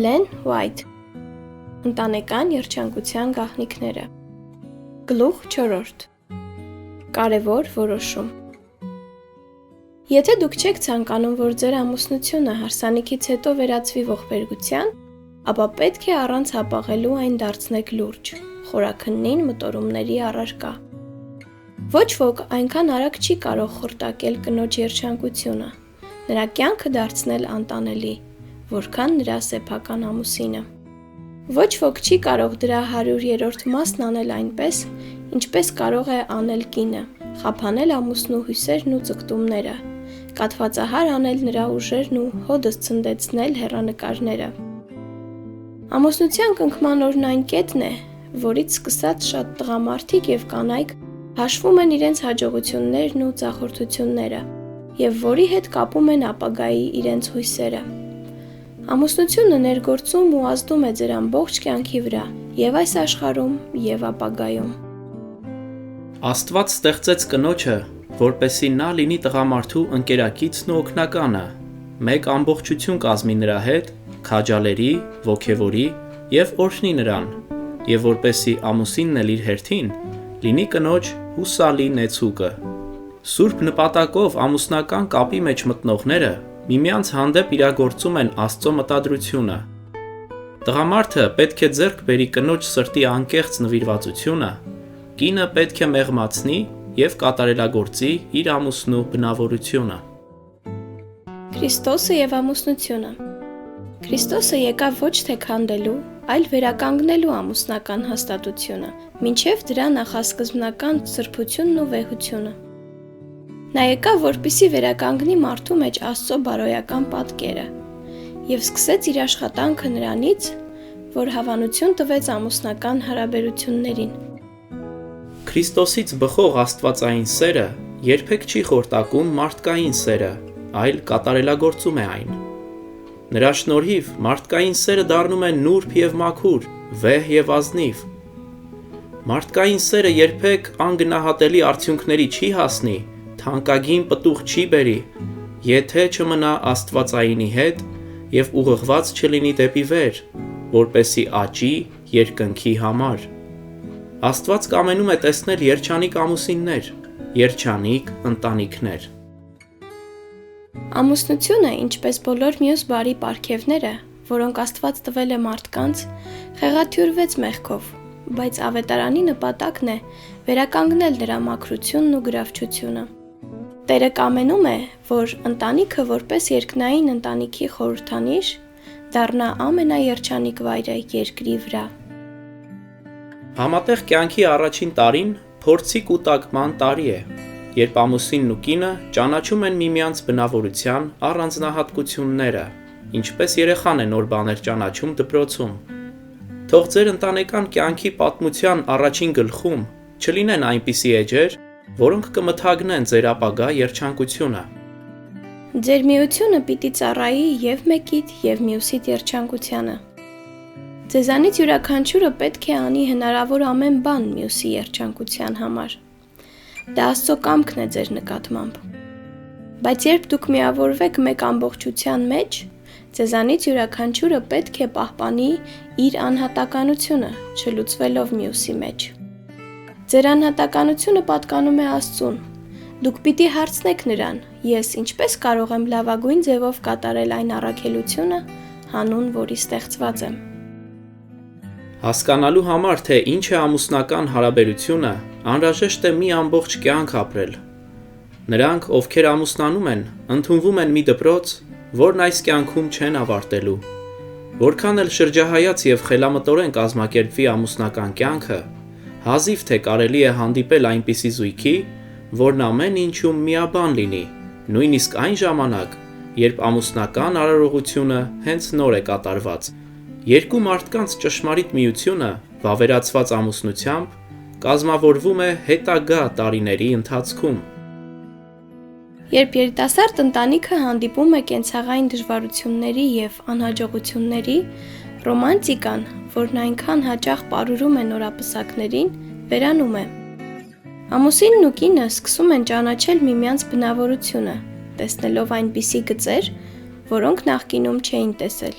Էլեն Ուայթ Ընտանեկան երջանկության գաղտնիքները Գլուխ 4 Կարևոր որոշում Եթե դուք չեք ցանկանում, որ ձեր ամուսնությունը հարսանիքից հետո վերածվի ողբերգության, ապա պետք է առանց հապաղելու այն դարձնեք լուրջ, խորաքննին մտորումների առարկա։ Ոչ ոք այնքան արագ չի կարող խորտակել կնոջ երջանկությունը, նրա կյանքը դարձնել անտանելի, որքան նրա սեփական ամուսինը։ Ոչ ոք չի կարող դրա 100-րդ մասն անել այնպես, ինչպես կարող է անել կինը, խափանել ամուսնու հույսերն ու ձգտումները, կաթվածահար անել նրա ուժերն ու հոդս ցնդեցնել հեռանկարները։ Ամուսնության կնքման օրն այն կետն է, որից սկսած շատ տղամարդիկ եւ կանայք հաշվում են իրենց հաջողություններն ու ձախորդությունները եւ որի հետ կապում են ապագայի իրենց հույսերը։ Ամուսնությունը ներգործում ու ազդում է ձեր ամբողջ կյանքի վրա եւ այս աշխարհում եւ ապագայում։ Աստված ստեղծեց կնոջը, որպեսզի նա լինի տղամարդու ընկերակիցն ու օգնականը, մեկ ամբողջություն կազմի նրա հետ, քաջալերի, ոգևորի եւ օրհնի նրան, եւ որպեսզի ամուսինն էլ իր հերթին լինի կնոջ հուսալի նեցուկը։ Սուրբ նպատակով ամուսնական կապի մեջ մտնողները միմյանց հանդեպ իրագործում են Աստծո մտադրությունը։ Տղամարդը պետք է ձեռք բերի կնոջ սրտի անկեղծ նվիրվածությունը, կինը պետք է մեղմացնի եւ կատարելագործի իր ամուսնու բնավորությունը։ Քրիստոսը եւ ամուսնությունը Քրիստոսը եկավ ոչ թե քանդելու, այլ վերականգնելու ամուսնական հաստատությունը, մինչև դրա նախասկզբնական սրբությունն ու վեհությունը։ Նա եկավ, որպեսզի վերականգնի մարդու մեջ Աստծո բարոյական պատկերը եւ սկսեց իր աշխատանքը նրանից, որ հավանություն տվեց ամուսնական հարաբերություններին։ Քրիստոսից բխող աստվածային սերը երբեք չի խորտակում մարդկային սերը, այլ կատարելագործում է այն։ Նրա շնորհիվ մարդկային սերը դառնում է նուրբ եւ մաքուր, վեհ եւ ազնիվ։ Մարդկային սերը երբեք անգնահատելի արդյունքների չի հասնի, թանկագին պտուղ չի բերի, եթե չմնա աստվածայինի հետ եւ ուղղված չլինի դեպի վեր, որպեսի աճի երկնքի համար։ Աստված կամենում է տեսնել երջանիկ ամուսիններ, երջանիկ ընտանիքներ։ Ամուսնությունը, ինչպես բոլոր մյուս բարի պարգևները, որոնք Աստված տվել է մարդկանց, խեղաթյուրվեց մեղքով, բայց ավետարանի նպատակն է վերականգնել նրա մաքրությունն ու գրավչությունը։ Տերը կամենում է, որ ընտանիքը որպես երկնային ընտանիքի խորհրդանիշ դառնա ամենաերջանիկ վայրը երկրի վրա։ Համատեղ կյանքի առաջին տարին փորձի կուտակման տարի է, երբ ամուսինն ու կինը ճանաչում են միմյանց բնավորության առանձնահատկությունները, ինչպես երեխան է նոր բաներ ճանաչում դպրոցում։ Թող ձեր ընտանեկան կյանքի պատմության առաջին գլխում չլինեն այնպիսի էջեր, որոնք կմթագնեն ձեր ապագա երջանկությունը։ Ձեր միությունը պիտի ծառայի եւ մեկիդ եւ մյուսիդ երջանկությանը։ Ձեզանից յուրաքանչյուրը պետք է անի հնարավոր ամեն բան մյուսի երջանկության համար։ Դա Աստծո կամքն է ձեր նկատմամբ։ Բայց երբ դուք միավորվեք մեկ ամբողջության մեջ, ձեզանից յուրաքանչյուրը պետք է պահպանի իր անհատականությունը, չլուծվելով մյուսի մեջ։ Ձեր անհատականությունը պատկանում է Աստծուն։ Դուք պիտի հարցնեք նրան. ես ինչպես կարող եմ լավագույն ձևով կատարել այն առաքելությունը, հանուն որի ստեղծված եմ։ Հասկանալու համար, թե ինչ է ամուսնական հարաբերությունը, անհրաժեշտ է մի ամբողջ կյանք ապրել։ Նրանք, ովքեր ամուսնանում են, ընդունվում են մի դպրոց, որն այս կյանքում չեն ավարտելու։ Որքան էլ շրջահայաց եւ խելամտորեն կազմակերպվի ամուսնական կյանքը, հազիվ թե կարելի է հանդիպել այնպիսի զույգի, որն ամեն ինչում միաբան լինի, նույնիսկ այն ժամանակ, երբ ամուսնական արարողությունը հենց նոր է կատարված։ Երկու մարդկանց ճշմարիտ միությունը, վավերացված ամուսնությամբ, կազմավորվում է հետագա տարիների ընթացքում։ Երբ երիտասարդ ընտանիքը հանդիպում է կենցաղային դժվարությունների եւ անհաջողությունների, ռոմանտիկան, որն այնքան հաճախ պարուրում է նորապսակներին, վերանում է։ Ամուսինն ու կինը սկսում են ճանաչել միմյանց բնավորությունը, տեսնելով այնպիսի գծեր, որոնք նախկինում չէին տեսել։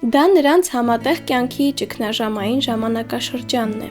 Դա նրանց համատեղ կյանքի ճգնաժամային ժամանակաշրջանն է։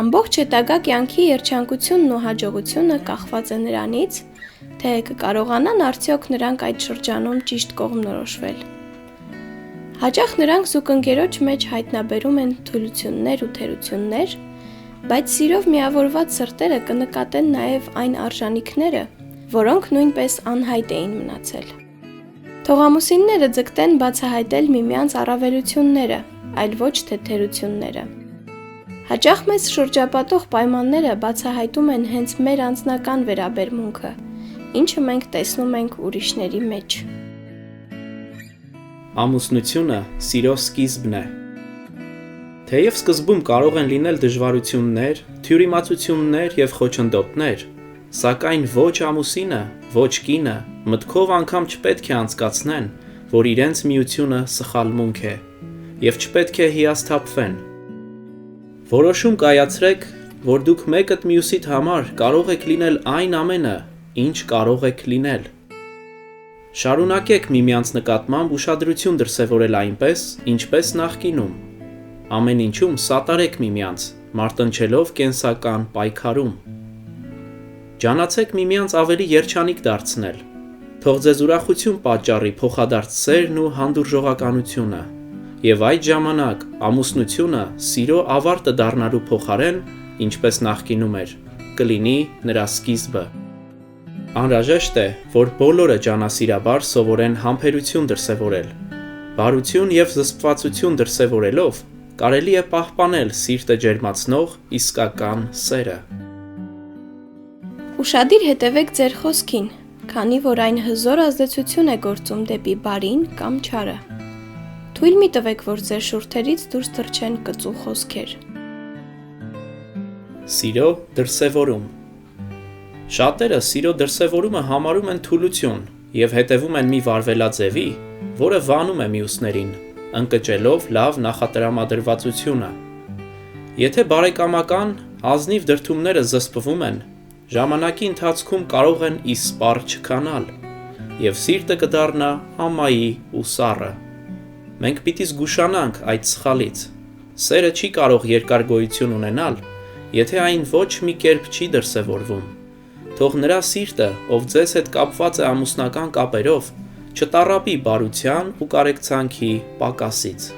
Ամբողջ հետագա կյանքի երջանկությունն ու հաջողությունը կախված է նրանից, թե կկարողանան արդյոք նրանք այդ շրջանում ճիշտ կողմնորոշվել։ Հաճախ նրանք զուգընկերոջ մեջ հայտնաբերում են թուլություններ ու թերություններ, բայց սիրով միավորված սրտերը կնկատեն նաև այն արժանինքները, որոնք նույնպես անհայտ էին մնացել։ Թող ամուսինները ձգտեն բացահայտել միմյանց առավելությունները, այլ ոչ թե թերությունները։ Հաճախ մեզ շրջապատող պայմանները բացահայտում են հենց մեր անձնական վերաբերմունքը, ինչը մենք տեսնում ենք ուրիշների մեջ։ Ամուսնությունը սիրո սկիզբն է։ Թեև սկզբում կարող են լինել դժվարություններ, թյուրիմացություններ և խոչընդոտներ, սակայն ոչ ամուսինը, ոչ կինը մտքով անգամ չպետք է անցկացնեն, որ իրենց միությունը սխալմունք է, և չպետք է հիասթափվեն։ Որոշում կայացրեք, որ դուք մեկդ մյուսիդ համար կարող եք լինել այն ամենը, ինչ կարող եք լինել։ Շարունակեք միմյանց նկատմամբ ուշադրություն դրսևորել այնպես, ինչպես նախկինում։ Ամեն ինչում սատարեք միմյանց, մարտնչելով կենսական պայքարում։ Ջանացեք միմյանց ավելի երջանիկ դարձնել։ Թող ձեզ ուրախություն պատճառի փոխադարձ սերն ու հանդուրժողականությունը, և այդ ժամանակ ամուսնությունը սիրո ավարտը դառնալու փոխարեն, ինչպես նախկինում էր, կլինի նրա սկիզբը։ Անհրաժեշտ է, որ բոլորը ջանասիրաբար սովորեն համբերություն դրսևորել։ Բարություն և զսպվածություն դրսևորելով կարելի է պահպանել սիրտը ջերմացնող իսկական սերը։ Ուշադիր հետևեք ձեր խոսքին, քանի որ այն հզոր ազդեցություն է գործում դեպի բարին կամ չարը։ Թույլ մի տվեք, որ ձեր շուրթերից դուրս թռչեն կծու խոսքեր։ Սիրո դրսևորում։ Շատերը սիրո դրսևորումը համարում են թուլություն և հետևում են մի վարվելաձևի, որը վանում է մյուսներին, ընկճելով լավ նախատրամադրվածությունը։ Եթե բարեկամական, ազնիվ դրդումները զսպվում են, ժամանակի ընթացքում կարող են իսպառ չքանալ, և սիրտը կդառնա ամայի ու սառը։ Մենք պիտի զգուշանանք այդ սխալից։ Սերը չի կարող երկար գոյություն ունենալ, եթե այն ոչ մի կերպ չի դրսևորվում։ Թող նրա սիրտը, ով ձեզ հետ կապված է ամուսնական կապերով, չտառապի բարության ու կարեկցանքի պակասից։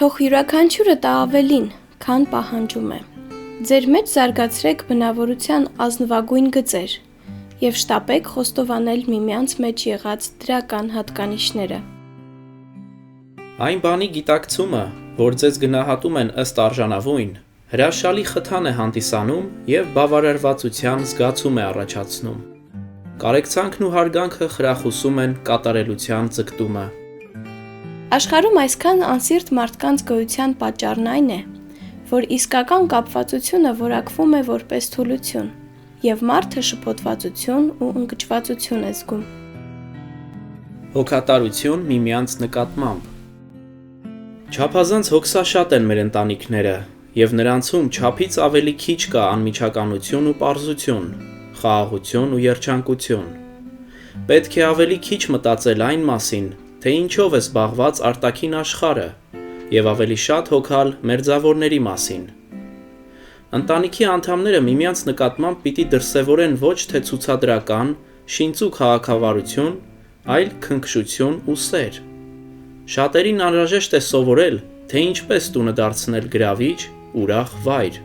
Թող յուրաքանչյուրը տա ավելին, քան պահանջում է։ Ձեր մեջ զարգացրեք բնավորության ազնվագույն գծեր և շտապեք խոստովանել միմյանց մեջ եղած դրական հատկանիշները։ Այն բանի գիտակցումը, որ ձեզ գնահատում են ըստ արժանավույն, հրաշալի խթան է հանդիսանում և բավարարվածության զգացում է առաջացնում։ Կարեկցանքն ու հարգանքը խրախուսում են կատարելության ձգտումը։ Աշխարհում այսքան անսիրտ մարդկանց գոյության պատճառն այն է, որ իսկական կապվածությունը որակվում է որպես թուլություն, և մարդը շփոթվածություն ու ընկճվածություն է զգում։ Հոգատարություն միմյանց նկատմամբ։ Չափազանց հոգսաշատ են մեր ընտանիքները, և նրանցում չափից ավելի քիչ կա անմիջականություն ու պարզություն, խաղաղություն ու երջանկություն։ Պետք է ավելի քիչ մտածել այն մասին, թե ինչով է զբաղված արտաքին աշխարհը, և ավելի շատ հոգալ մերձավորների մասին։ Ընտանիքի անդամները միմյանց նկատմամբ պիտի դրսևորեն ոչ թե ցուցադրական, շինծու քաղաքավարություն, այլ քնքշություն ու սեր։ Շատերին անհրաժեշտ է սովորել, թե ինչպես տունը դարձնել գրավիչ, ուրախ վայր։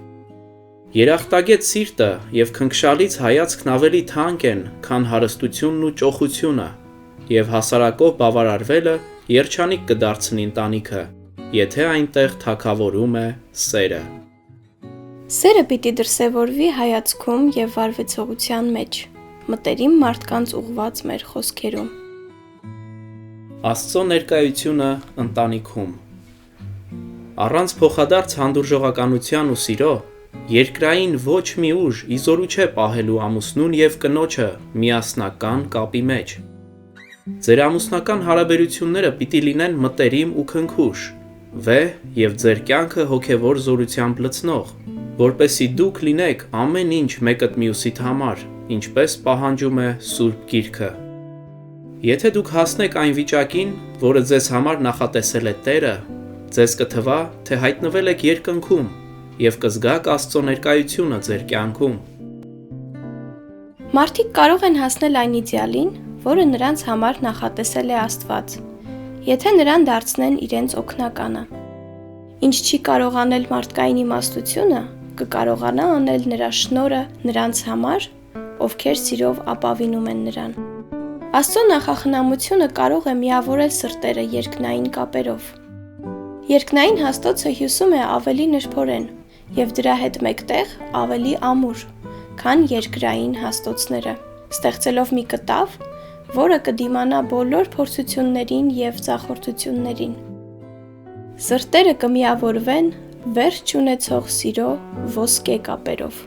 Երախտագետ սիրտը և քնքշալից հայացքն ավելի թանկ են, քան հարստությունն ու ճոխությունը, և հասարակով բավարարվելը երջանիկ կդարձնի ընտանիքը, եթե այնտեղ թագավորում է սերը։ Սերը պիտի դրսևորվի հայացքում և վարվեցողության մեջ, մտերիմ մարդկանց ուղղված մեր խոսքերում։ Աստծո ներկայությունը ընտանիքում։ Առանց փոխադարձ հանդուրժողականության ու սիրո, երկրային ոչ մի ուժ իզորու չէ պահելու ամուսնուն և կնոջը միասնական կապի մեջ։ Ձեր ամուսնական հարաբերությունները պիտի լինեն մտերիմ ու քնքուշ, վեհ և ձեր կյանքը հոգևոր զորությամբ լցնող, որպեսզի դուք լինեք ամեն ինչ մեկդ մյուսիդ համար, ինչպես պահանջում է Սուրբ Գիրքը։ Եթե դուք հասնեք այն վիճակին, որը ձեզ համար նախատեսել է Տերը, ձեզ կթվա, թե հայտնվել եք երկնքում և կզգաք Աստծո ներկայությունը ձեր կյանքում։ Մարդիկ կարող են հասնել այն իդեալին, որը նրանց համար նախատեսել է Աստված, եթե նրան դարձնեն իրենց օգնականը։ Ինչ չի կարող անել մարդկային իմաստությունը, կկարողանա անել նրա շնորհը նրանց համար, ովքեր սիրով ապավինում են նրան։ Աստծո նախախնամությունը կարող է միավորել սրտերը երկնային կապերով։ Երկնային հաստոցը հյուսում է ավելի նրբորեն և դրա հետ մեկտեղ ավելի ամուր, քան երկրային հաստոցները, ստեղծելով մի կտավ, որը կդիմանա բոլոր փորձություններին և ձախորդություններին։ Սրտերը կմիավորվեն վերջ չունեցող սիրո ոսկե կապերով։